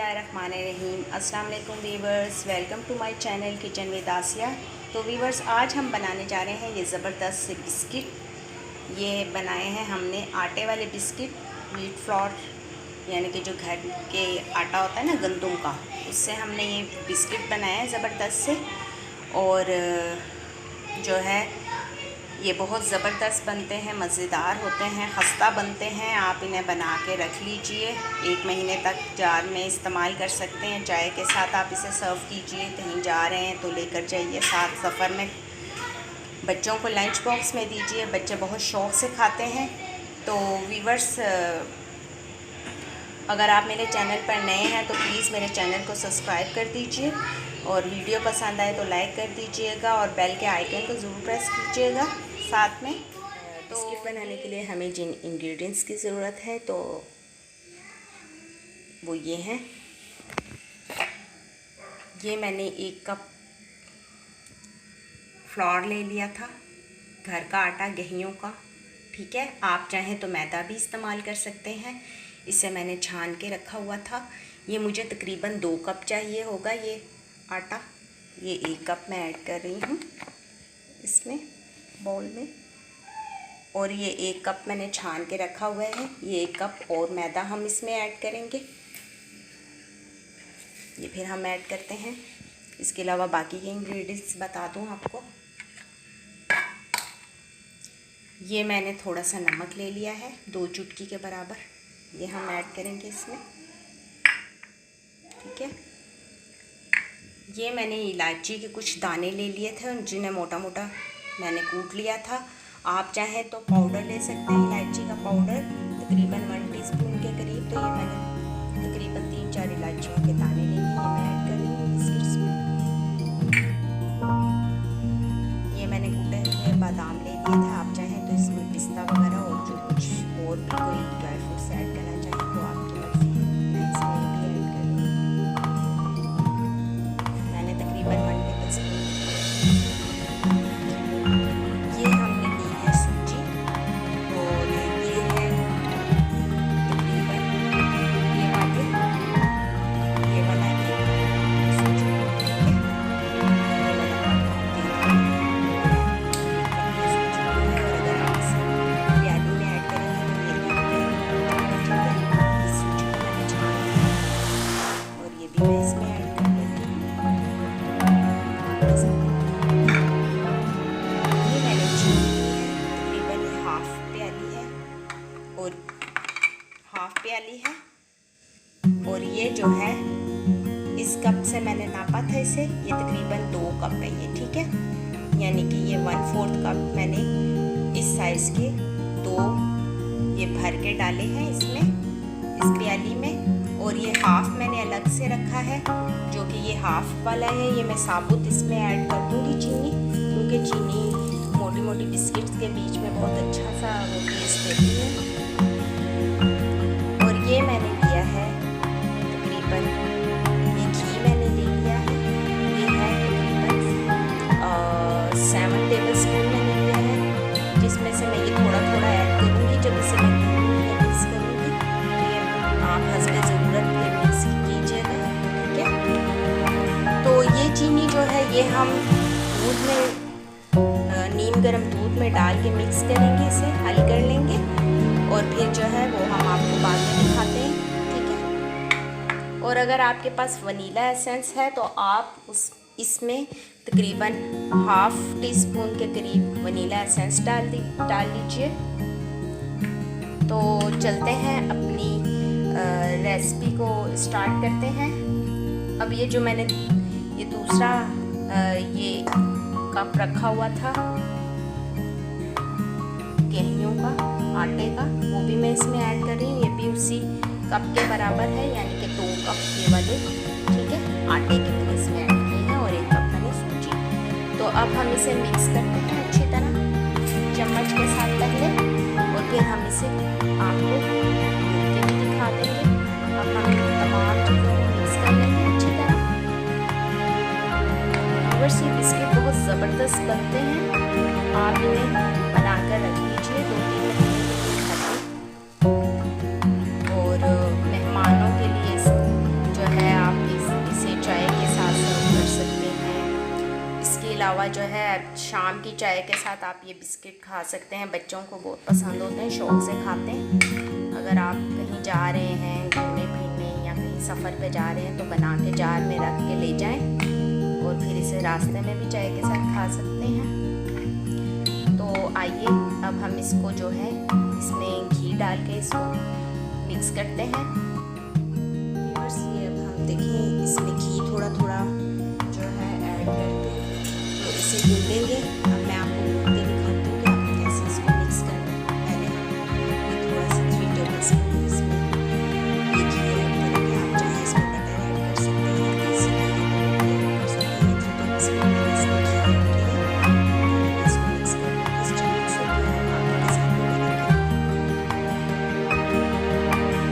बिस्मिल्लाहिर्रहमानिर्रहीम। अस्सलाम वालेकुम viewers, welcome to my channel kitchen with Asiya. तो वीवर्स, आज हम बनाने जा रहे हैं ये ज़बरदस्त से बिस्किट। ये बनाए हैं हमने आटे वाले बिस्किट, व्हीट फ्लोर यानी कि जो घर के आटा होता है ना गंदम का, उससे हमने ये बिस्किट बनाया है ज़बरदस्त से। और जो है ये बहुत ज़बरदस्त बनते हैं, मज़ेदार होते हैं, खस्ता बनते हैं। आप इन्हें बना के रख लीजिए, 1 महीने तक जार में इस्तेमाल कर सकते हैं। चाय के साथ आप इसे सर्व कीजिए, कहीं जा रहे हैं तो लेकर जाइए, साथ सफ़र में बच्चों को लंच बॉक्स में दीजिए, बच्चे बहुत शौक़ से खाते हैं। तो वीवर्स, अगर आप मेरे चैनल पर नए हैं तो प्लीज़ मेरे चैनल को सब्सक्राइब कर दीजिए, और वीडियो पसंद आए तो लाइक कर दीजिएगा, और बेल के आइकन को ज़रूर प्रेस कीजिएगा साथ में। तो बिस्किट बनाने के लिए हमें जिन इंग्रेडिएंट्स की ज़रूरत है तो वो ये हैं। ये मैंने 1 कप फ्लोर ले लिया था, घर का आटा गेहूं का, ठीक है। आप चाहें तो मैदा भी इस्तेमाल कर सकते हैं। इसे मैंने छान के रखा हुआ था। ये मुझे तकरीबन 2 कप चाहिए होगा ये आटा। ये 1 कप मैं ऐड कर रही हूँ इसमें बाउल में, और ये 1 कप मैंने छान के रखा हुआ है। ये 1 कप और मैदा हम इसमें ऐड करेंगे। ये फिर हम ऐड करते हैं। इसके अलावा बाकी के इंग्रेडिएंट्स बता दूँ आपको। ये मैंने थोड़ा सा नमक ले लिया है, 2 चुटकी के बराबर, ये हम ऐड करेंगे इसमें, ठीक है। ये मैंने इलायची के कुछ दाने ले लिए थे, जिन्हें मोटा मोटा मैंने कूट लिया था। आप चाहें तो पाउडर ले सकते हैं, इलायची का पाउडर, तकरीबन 1 टीस्पून के करीब। तो ये मैंने तकरीबन 3-4 इलायचियों के दाने ले लिए, ये मैं ऐड कर रही हूँ बिस्किट्स में। ये मैंने कूटे हुए बादाम ले लिए थे। आप चाहें तो इसमें पिस्ता वगैरह और जो कुछ और भी कोई ड्राई फ्रूट्स ऐड करना चाहें तो आपकी मर्ज़ी है, मैं इसमें भी ऐड कर रही हूँ। मैंने तकरीबन 1 टेबलस्पून। ये हमने ली है सूजी, और ये है तकरीबन ये वाला सूजी, ठीक है। ये वाला मैं इसमें ऐड कर देती हूँ। ये मैंने चीनी तकरीबन हाफ प्याली है, और हाफ प्याली है। और ये जो है इस कप से मैंने नापा था इसे, ये तकरीबन 2 कप है ये, ठीक है। यानी कि ये 1/4 कप मैंने इस साइज़ के 2 ये भर के डाले हैं इसमें, इस प्याली में। और ये हाफ मैंने अलग से रखा है, जो कि ये हाफ वाला है, ये मैं साबुत इसमें ऐड कर दूँगी चीनी, क्योंकि चीनी मोटी मोटी बिस्किट्स के बीच में बहुत अच्छा सा वो टेस्ट देती है। और ये मैंने लिया है तकरीबन, ये घी मैंने ले लिया है, ये है तकरीबन 7 टेबलस्पून मैंने लिया है, जिसमें से मैं ये थोड़ा थोड़ा ऐड करूँगी जब इसे मैं मिक्स करूँगी। तो ये आप हस्बे ज़रूरत ये मिक्स कीजिएगा, ठीक है। तो ये चीनी जो है ये हम दूध में, नीम गर्म दूध में डाल के मिक्स करेंगे, इसे हल कर लेंगे, और फिर जो है वो हम आपको बाद में दिखाते हैं, ठीक है। और अगर आपके पास वनीला एसेंस है तो आप इसमें तकरीबन हाफ टीस्पून के करीब वनीला एसेंस डाल लीजिए। तो चलते हैं अपनी रेसिपी को स्टार्ट करते हैं। अब ये जो मैंने ये दूसरा ये कप रखा हुआ था गेहूं का आटे का, वो भी मैं इसमें ऐड कर रही हूँ। ये भी उसी कप के बराबर है, यानी कि 2 कप ये वाले, ठीक है, आटे के मैंने इसमें ऐड किए हैं, और 1 कप मैंने सूजी। तो अब हम इसे मिक्स करते हैं अच्छी तरह चम्मच के साथ पहले, और फिर हम इसे आपको के भी दिखा देंगे। अब हम तमाम चीज़ों को मिक्स कर लेंगे अच्छी तरह। व्यूअर्स, ये बिस्किट बहुत ज़बरदस्त बनते हैं, आप इन्हें बनाकर रख लीजिए 2-3 महीने के लिए घर में, और मेहमानों के लिए जो है चाय के साथ आप ये बिस्किट खा सकते हैं। बच्चों को बहुत पसंद होते हैं, शौक़ से खाते हैं। अगर आप कहीं जा रहे हैं घूमने फिरने या कहीं सफ़र पे जा रहे हैं तो बना के जार में रख के ले जाएं और फिर इसे रास्ते में भी चाय के साथ खा सकते हैं। तो आइए अब हम इसको जो है इसमें घी डाल के इसको मिक्स करते हैं। व्यूअर्स, ये अब हम देखें इसमें घी थोड़ा थोड़ा जो है ऐड करके तो इसे गूंदेंगे। अब मैं आपको गूंद के दिखाती हूँ कि आपको कैसे इसको मिक्स करना है। पहले हम ये थोड़ा सा 3 टेबल स्पून इसमें ये घी ऐड करेंगे। आप चाहे इसमें बटर ऐड कर सकते हैं, देसी घी ऐड कर सकते हैं। 3 टेबल स्पून मैंने इसमें घी ऐड किया है। इसको मिक्स करके इस चम्मच से जो है हाथों के साथ मिलाएंगे।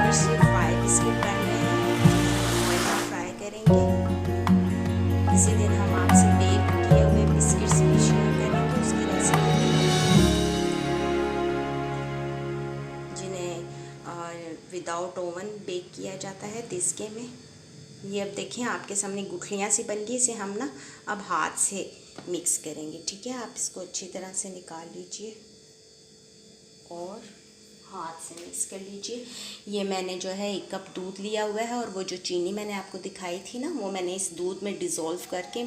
बस ये फ्राई बिस्किट डालने हैं, ऑयल में फ्राई करेंगे। किसी दिन हम आपसे बेक किए हुए बिस्किट्स भी शेयर करेंगे, उसकी रेसिपी जिन्हें विदाउट ओवन बेक किया जाता है तिस्के में। ये अब देखें आपके सामने गुठलियाँ सी बन गई। इसे हम ना अब हाथ से मिक्स करेंगे, ठीक है। आप इसको अच्छी तरह से निकाल लीजिए और हाथ से मिक्स कर लीजिए। ये मैंने जो है 1 कप दूध लिया हुआ है और वो जो चीनी मैंने आपको दिखाई थी ना, वो मैंने इस दूध में डिज़ोल्व करके,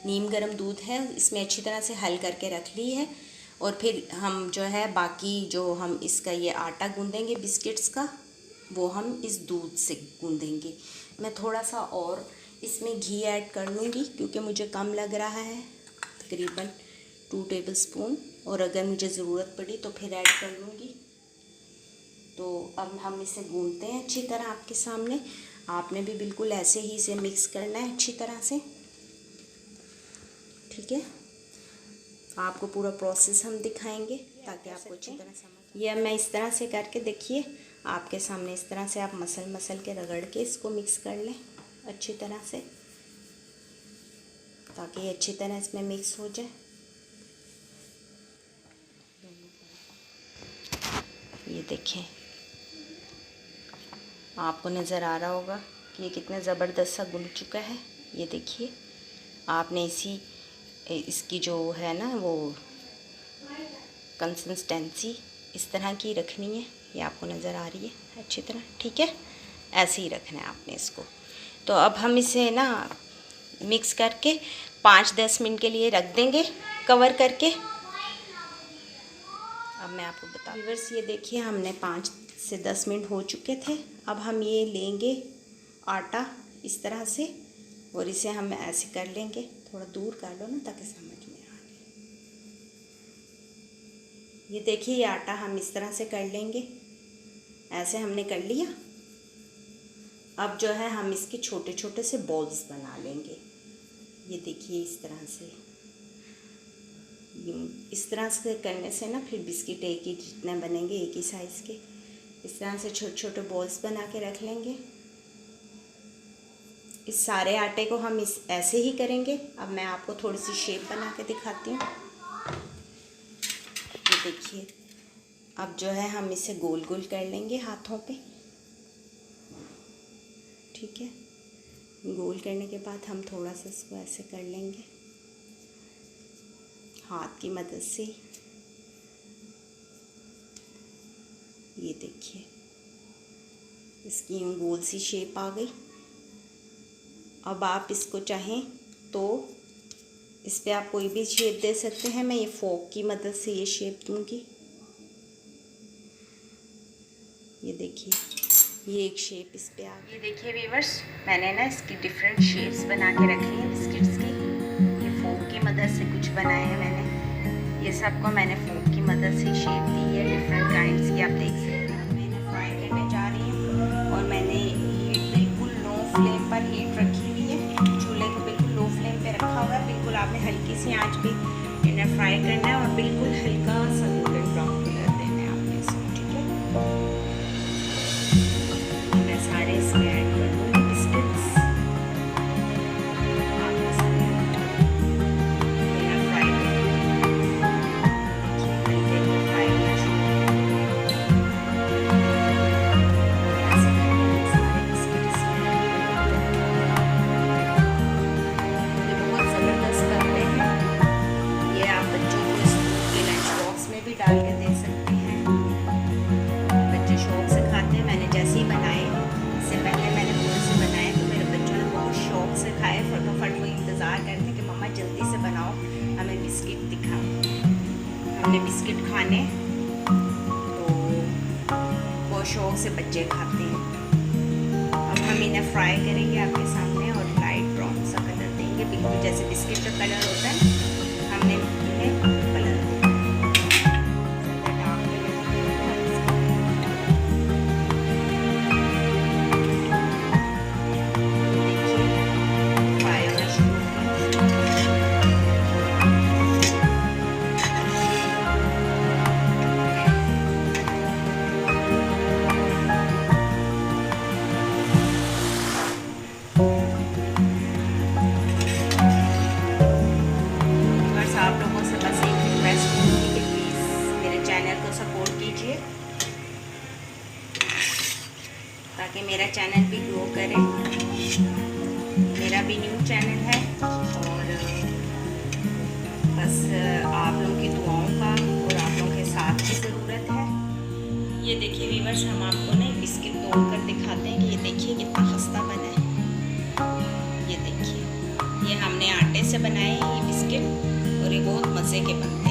नीम गर्म दूध है, इसमें अच्छी तरह से हल करके रख ली है। और फिर हम जो है बाकी जो हम इसका ये आटा गूँधेंगे बिस्किट्स का, वो हम इस दूध से गूँधेंगे। मैं थोड़ा सा और इसमें घी ऐड कर लूँगी क्योंकि मुझे कम लग रहा है, तकरीबन 2 टेबल स्पून, और अगर मुझे ज़रूरत पड़ी तो फिर ऐड कर लूँगी। तो अब हम इसे गूँधते हैं अच्छी तरह आपके सामने। आपने भी बिल्कुल ऐसे ही इसे मिक्स करना है अच्छी तरह से, ठीक है। आपको पूरा प्रोसेस हम दिखाएंगे ताकि आपको अच्छी तरह समझ। ये मैं इस तरह से करके देखिए आपके सामने, इस तरह से आप मसल के रगड़ के इसको मिक्स कर लें अच्छी तरह से, ताकि ये अच्छी तरह इसमें मिक्स हो जाए। ये देखें, आपको नज़र आ रहा होगा कि ये कितना ज़बरदस्त सा गुल चुका है। ये देखिए, आपने इसकी जो है ना वो कंसिस्टेंसी इस तरह की रखनी है। ये आपको नज़र आ रही है अच्छी तरह, ठीक है। ऐसे ही रखना है आपने इसको। तो अब हम इसे ना मिक्स करके 5-10 मिनट के लिए रख देंगे कवर करके। अब मैं आपको बता, व्यूअर्स ये देखिए हमने 5 से 10 मिनट हो चुके थे। अब हम ये लेंगे आटा इस तरह से और इसे हम ऐसे कर लेंगे। थोड़ा दूर कर लो ना ताकि समझ में आ जाए। ये देखिए ये आटा हम इस तरह से कर लेंगे, ऐसे हमने कर लिया। अब जो है हम इसके छोटे छोटे से बॉल्स बना लेंगे। ये देखिए इस तरह से, इस तरह से करने से ना फिर बिस्किट एक ही जितने बनेंगे, एक ही साइज़ के। इस तरह से छोटे छोटे बॉल्स बना के रख लेंगे। इस सारे आटे को हम ऐसे ही करेंगे। अब मैं आपको थोड़ी सी शेप बना के दिखाती हूँ। ये देखिए, अब जो है हम इसे गोल गोल कर लेंगे हाथों पे, ठीक है। गोल करने के बाद हम थोड़ा सा इसको ऐसे कर लेंगे हाथ की मदद से। ये देखिए इसकी यूँ गोल सी शेप आ गई। अब आप इसको चाहें तो इस पे आप कोई भी शेप दे सकते हैं। मैं ये फोक की मदद से ये शेप दूंगी। ये देखिए ये एक शेप इस पे आ गई। ये देखिए व्यूअर्स, मैंने ना इसकी डिफरेंट शेप्स बना के रखी हैं बिस्किट्स की। ये फोक की मदद से कुछ बनाए हैं मैंने। ये सबको मैंने फोक की मदद से शेप दी है, डिफरेंट काइंड्स की। आप देख सकते हैं। मैंने फ्राई करने जा रही हूँ और मैंने हीट बिल्कुल लो फ्लेम पर हीट रखी हुई है। चूल्हे को बिल्कुल लो फ्लेम पे रखा हुआ है। बिल्कुल आपने हल्की सी आंच पे इन्हें फ्राई करना है और बिल्कुल हल्का सा गोल्डन ब्राउन कलर देना है आपने इसको, ठीक है। मैं सारे इसमें ऐड कर दूँगी बिस्किट्स। आपके सामने मैं फ्राई करूँगी। देखिए हल्के हल्के फ्राई होना शुरू। शौक से बच्चे खाते हैं। अब हम इन्हें फ्राई करेंगे आपके सामने और लाइट ब्राउन सा कलर देंगे, बिल्कुल जैसे बिस्किट का कलर होता है हमने इन्हें कलर दिया। आप लोगों से बस एक रिक्वेस्ट करूँगी कि प्लीज़ मेरे चैनल को सपोर्ट कीजिए ताकि मेरा चैनल भी ग्रो करे। मेरा भी न्यू चैनल है और बस आप लोगों की दुआओं का और आप लोगों के साथ की ज़रूरत है। ये देखिए व्यूअर्स, हम आपको ना बिस्किट तोड़ कर दिखाते हैं कि ये देखिए कितना खस्ता बना है। ये देखिए, ये हमने आटे से बनाए ये बिस्किट और ये बहुत मज़े के बनते हैं।